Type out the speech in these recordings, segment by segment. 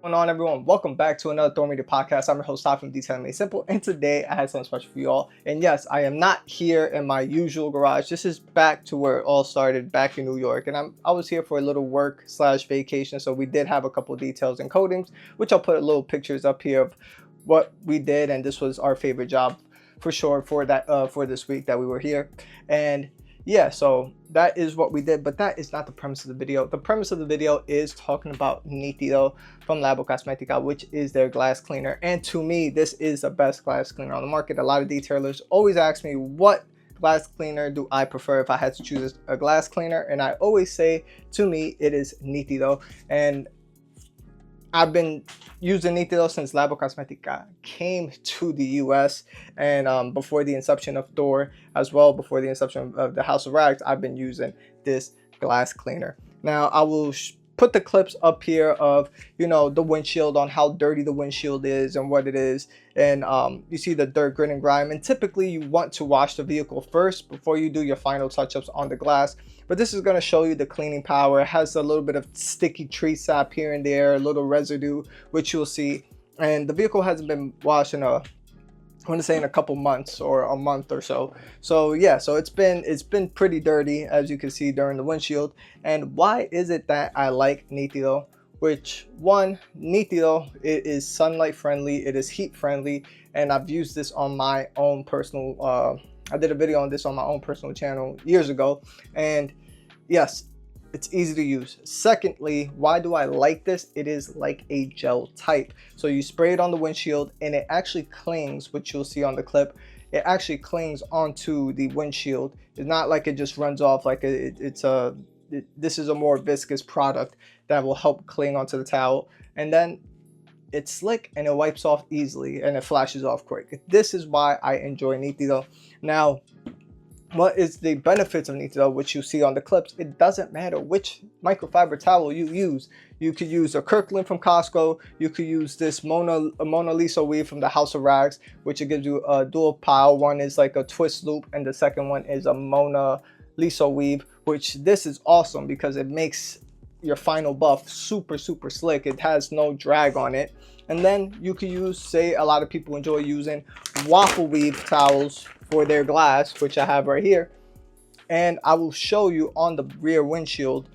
What's going on, everyone? Welcome back to another Throw Media podcast. I'm your host, Todd from Detailing Made Simple, and today I have something special for you all. And yes, I am not here in my usual garage. This is back to where it all started, back in New York. And I was here for a little work/vacation, so we did have a couple details and coatings, which I'll put little pictures up here of what we did. And this was our favorite job for sure for this week that we were here. And yeah, so that is what we did, but that is not the premise of the video. The premise of the video is talking about Nitido from Labocosmetica, which is their glass cleaner. And to me, this is the best glass cleaner on the market. A lot of detailers always ask me, what glass cleaner do I prefer if I had to choose a glass cleaner? And I always say, to me, it is Nitido. And I've been using Nitido since Labocosmetica came to the US, and before the inception of Thor as well, before the inception of the House of Rags, I've been using this glass cleaner. Now I will put the clips up here of, you know, the windshield, on how dirty the windshield is and what it is. And you see the dirt, grit, and grime. And typically you want to wash the vehicle first before you do your final touch-ups on the glass. But this is going to show you the cleaning power. It has a little bit of sticky tree sap here and there, a little residue, which you'll see. And the vehicle hasn't been washed in I want to say in a couple months or a month or so. So yeah, so it's been pretty dirty, as you can see, during the windshield. And why is it that I like Nitido? Which one, Nitido, it is sunlight friendly, it is heat friendly, and I've used this on my own personal I did a video on this on my own personal channel years ago. And yes, it's easy to use. Secondly, why do I like this? It is like a gel type. So you spray it on the windshield and it actually clings, which you'll see on the clip. It actually clings onto the windshield. It's not like it just runs off. Like this is a more viscous product that will help cling onto the towel. And then it's slick and it wipes off easily and it flashes off quick. This is why I enjoy Nitido. Now, what is the benefits of Nitido, which you see on the clips? It doesn't matter which microfiber towel you use. You could use a Kirkland from Costco. You could use this Mona Lisa weave from the House of Rags, which it gives you a dual pile. One is like a twist loop, and the second one is a Mona Lisa weave, which this is awesome because it makes your final buff super slick. It has no drag on it. And then you could use, say, a lot of people enjoy using waffle weave towels for their glass, which I have right here. And I will show you on the rear windshield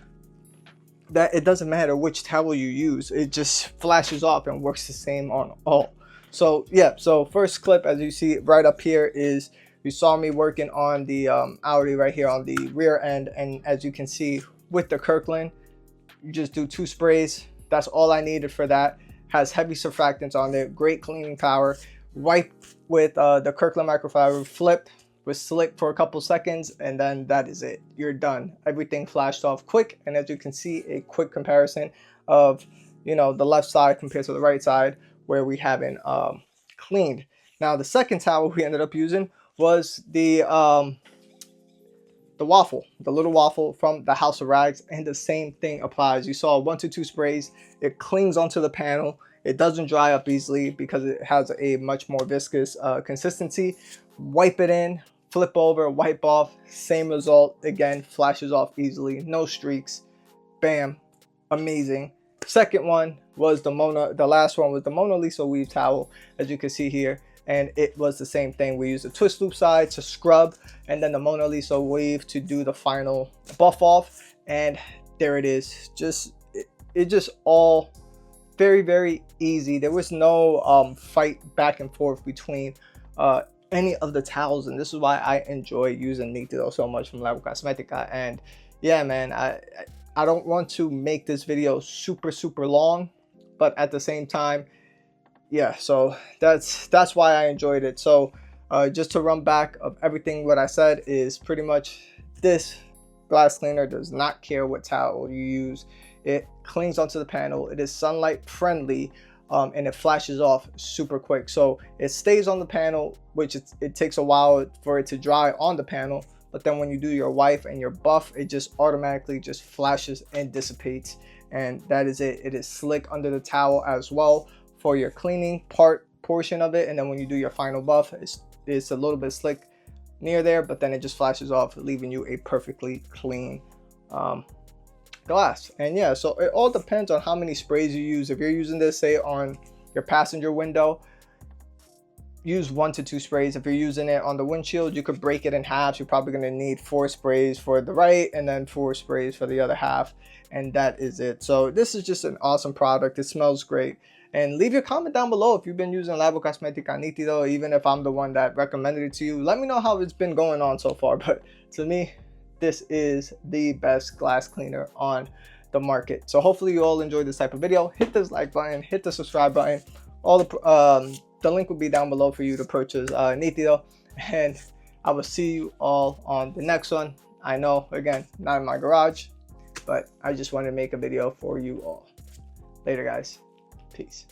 that it doesn't matter which towel you use, it just flashes off and works the same on all. So yeah, so first clip, as you see right up here, is you saw me working on the Audi right here on the rear end. And as you can see with the Kirkland, you just do 2 sprays. That's all I needed for that. Has heavy surfactants on there, great cleaning power. Wipe with the Kirkland microfiber, flip with slick for a couple seconds, and then that is it. You're done. Everything flashed off quick. And as you can see, a quick comparison of, you know, the left side compared to the right side where we haven't cleaned. Now the second towel we ended up using was the waffle, the little waffle from the House of Rags, and the same thing applies. You saw 1 to 2 sprays. It clings onto the panel. It doesn't dry up easily because it has a much more viscous consistency. Wipe it in, flip over, wipe off, same result. Again, flashes off easily, no streaks. Bam, amazing. Second one was the last one was the Mona Lisa weave towel, as you can see here. And it was the same thing. We used the twist loop side to scrub, and then the Mona Lisa weave to do the final buff off. And there it is. It just all very easy. There was no fight back and forth between any of the towels, and this is why I enjoy using Nitido so much from Labocosmetica. And yeah, man, I don't want to make this video super long, but at the same time, yeah, so that's why I enjoyed it. So just to run back of everything what I said is pretty much this glass cleaner does not care what towel you use. It clings onto the panel. It is sunlight friendly, and it flashes off super quick. So it stays on the panel, which it takes a while for it to dry on the panel. But then when you do your wipe and your buff, it just automatically just flashes and dissipates. And that is it. It is slick under the towel as well for your cleaning portion of it. And then when you do your final buff, it's a little bit slick near there, but then it just flashes off, leaving you a perfectly clean glass. And yeah, so it all depends on how many sprays you use. If you're using this, say, on your passenger window, use 1 to 2 sprays. If you're using it on the windshield, you could break it in half. You're probably going to need 4 sprays for the right and then 4 sprays for the other half, and that is it. So this is just an awesome product. It smells great. And leave your comment down below if you've been using Labocosmetica Nitido, even if I'm the one that recommended it to you. Let me know how it's been going on so far, but to me, this is the best glass cleaner on the market. So hopefully you all enjoyed this type of video. Hit this like button, hit the subscribe button. All the link will be down below for you to purchase Nitido, and I will see you all on the next one. I know, again, not in my garage, but I just wanted to make a video for you all. Later, guys. Peace.